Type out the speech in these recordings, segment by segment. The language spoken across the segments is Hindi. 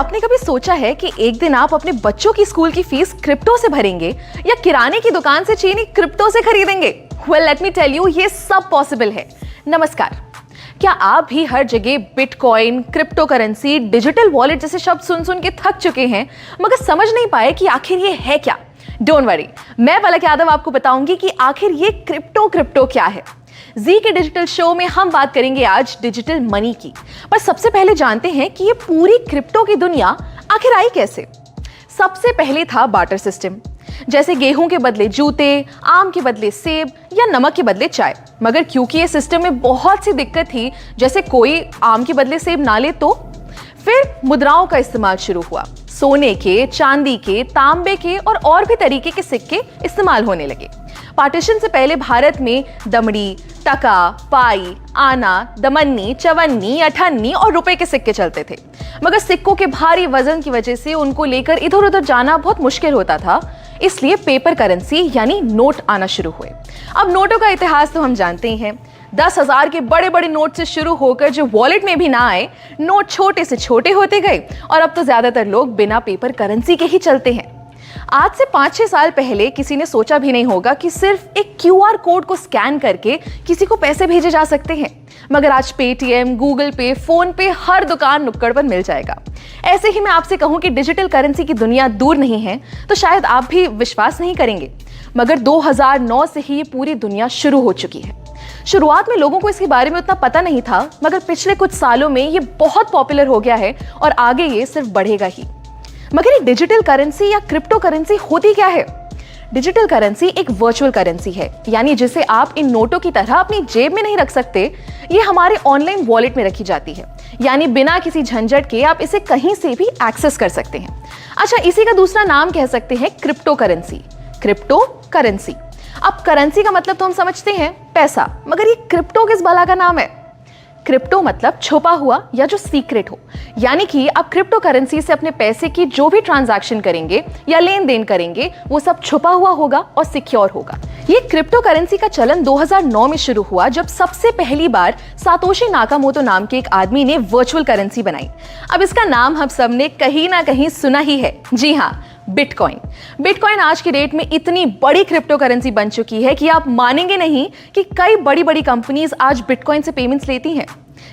आपने कभी सोचा है कि एक दिन आप अपने बच्चों की स्कूल की फीस क्रिप्टो से भरेंगे या किराने की दुकान से चीनी क्रिप्टो से खरीदेंगे? Well, let me tell you, ये सब पॉसिबल है। नमस्कार। क्या आप भी हर जगह bitcoin, crypto currency, digital wallet जैसे शब्द सुन सुन के थक चुके हैं मगर समझ नहीं पाए कि आखिर ये है क्या? डोंट वरी, मैं पलक यादव आपको बताऊंगी कि आखिर ये क्रिप्टो क्या है। जी के डिजिटल शो में हम बात करेंगे आज डिजिटल मनी की। पर सबसे पहले जानते हैं कि ये पूरी क्रिप्टो की दुनिया आखिर आई कैसे। सबसे पहले था बार्टर सिस्टम, जैसे गेहूं के बदले जूते, आम के बदले सेब या नमक के बदले चाय। मगर क्योंकि ये सिस्टम में बहुत सी दिक्कत थी, जैसे कोई आम के बदले सेब ना ले तो फिर मुद्राओं का इस्तेमाल शुरू हुआ। सोने के, चांदी के, तांबे के और भी तरीके के सिक्के इस्तेमाल होने लगे। पार्टीशन से पहले भारत में दमड़ी, टका, पाई, आना, दमन्नी, चवन्नी, अठन्नी और रुपए के सिक्के चलते थे। मगर सिक्कों के भारी वजन की वजह से उनको लेकर इधर उधर जाना बहुत मुश्किल होता था, इसलिए पेपर करेंसी यानी नोट आना शुरू हुए। अब नोटों का इतिहास तो हम जानते ही हैं। 10,000 के बड़े बड़े नोट से शुरू होकर जो वॉलेट में भी ना आए, नोट छोटे से छोटे होते गए और अब तो ज्यादातर लोग बिना पेपर करेंसी के ही चलते हैं। आज से 5-6 साल पहले किसी ने सोचा भी नहीं होगा कि सिर्फ एक क्यूआर कोड को स्कैन करके किसी को पैसे भेजे जा सकते हैं। मगर आज पेटीएम, गूगल पे, फोन पे हर दुकान नुक्कड़ पर मिल जाएगा। ऐसे ही मैं आपसे कहूं कि डिजिटल करेंसी की दुनिया दूर नहीं है तो शायद आप भी विश्वास नहीं करेंगे, मगर 2009 से ही ये पूरी दुनिया शुरू हो चुकी है। शुरुआत में लोगों को इसके बारे में उतना पता नहीं था, मगर पिछले कुछ सालों में ये बहुत पॉपुलर हो गया है और आगे ये सिर्फ बढ़ेगा ही। मगर ये डिजिटल करेंसी या क्रिप्टो करेंसी होती क्या है? डिजिटल करेंसी एक वर्चुअल करेंसी है, यानी जिसे आप इन नोटों की तरह अपनी जेब में नहीं रख सकते। ये हमारे ऑनलाइन वॉलेट में रखी जाती है, यानी बिना किसी झंझट के आप इसे कहीं से भी एक्सेस कर सकते हैं। अच्छा, इसी का दूसरा नाम कह सकते हैं क्रिप्टो करेंसी। Crypto currency. अब करेंसी का मतलब तो हम समझते हैं पैसा, मगर ये क्रिप्टो किस भला का नाम है? क्रिप्टो मतलब छुपा हुआ या जो सीक्रेट हो, यानी कि आप क्रिप्टो करेंसी से अपने पैसे की जो भी ट्रांजैक्शन करेंगे या लेन देन करेंगे वो सब छुपा हुआ होगा और सिक्योर होगा। ये क्रिप्टो करेंसी का चलन 2009 में शुरू हुआ, जब सबसे पहली बार सातोशी नाकामोटो नाम के एक आदमी ने वर्चुअल करेंसी बनाई। अब इसका नाम हम सब ने कहीं ना कहीं सुना ही है। जी हाँ, बिटकॉइन। बिटकॉइन आज की डेट में इतनी बड़ी क्रिप्टो करेंसी बन चुकी है कि आप मानेंगे नहीं कि कई बड़ी बड़ी कंपनीज आज बिटकॉइन से पेमेंट्स लेती हैं।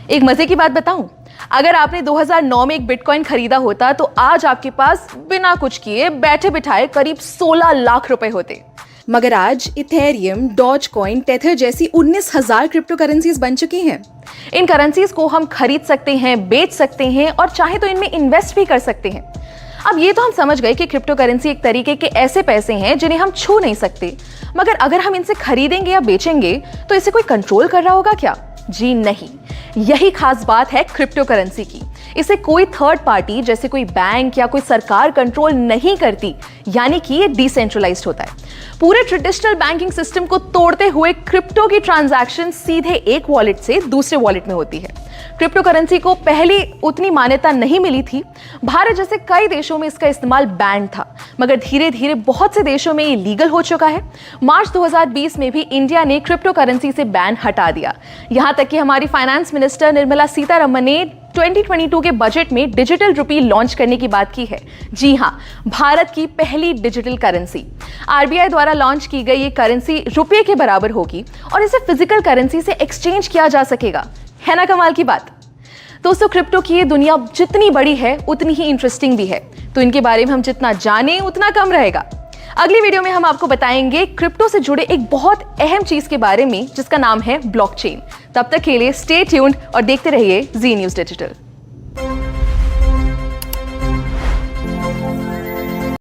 एक मजे की बात बताऊं, अगर आपने 2009 में एक बिटकॉइन खरीदा होता तो आज आपके पास बिना कुछ किए बैठे बिठाए करीब 16 लाख रुपए होते। मगर आज इथेरियम, डॉजकॉइन, टेथर जैसी 19,000 क्रिप्टो करेंसीज बन चुकी हैं। इन करेंसीज को हम खरीद सकते हैं, बेच सकते हैं और चाहे तो इनमें इन्वेस्ट भी कर सकते हैं। अब ये तो हम समझ गए कि क्रिप्टो करेंसी एक तरीके के ऐसे पैसे हैं जिन्हें हम छू नहीं सकते, मगर अगर हम इनसे खरीदेंगे या बेचेंगे तो इसे कोई कंट्रोल कर रहा होगा क्या? जी नहीं, यही खास बात है क्रिप्टो करेंसी की। इसे कोई थर्ड पार्टी जैसे कोई बैंक या कोई सरकार कंट्रोल नहीं करती, यानी कि ये डिसेंट्रलाइज्ड होता है। पूरे ट्रेडिशनल बैंकिंग सिस्टम को तोड़ते हुए क्रिप्टो की ट्रांजैक्शन सीधे एक वॉलेट से दूसरे वॉलेट में होती है। क्रिप्टो करेंसी को पहले उतनी मान्यता नहीं मिली थी। भारत जैसे कई देशों में इसका इस्तेमाल बैन था, मगर धीरे धीरे बहुत से देशों में ये लीगल हो चुका है। मार्च 2020 में भी इंडिया ने क्रिप्टो करेंसी से बैन हटा दिया। यहां तक कि हमारी फाइनेंस मिनिस्टर निर्मला सीतारमण ने 2022 के बजट में डिजिटल रुपी लॉन्च करने की बात की है। जी हां, भारत की पहली डिजिटल करेंसी। आरबीआई द्वारा लॉन्च की गई ये करेंसी रुपये के बराबर होगी और इसे फिजिकल करेंसी से एक्सचेंज किया जा सकेगा। है ना कमाल की बात? दोस्तों, क्रिप्टो की ये दुनिया जितनी बड़ी है उतनी ही इंटरेस्टिंग भी है, तो इनके बारे में हम जितना जाने उतना कम रहेगा। अगली वीडियो में हम आपको बताएंगे क्रिप्टो से जुड़े एक बहुत अहम चीज के बारे में जिसका नाम है ब्लॉकचेन। तब तक के लिए स्टे ट्यून्ड और देखते रहिए जी न्यूज़ डिजिटल।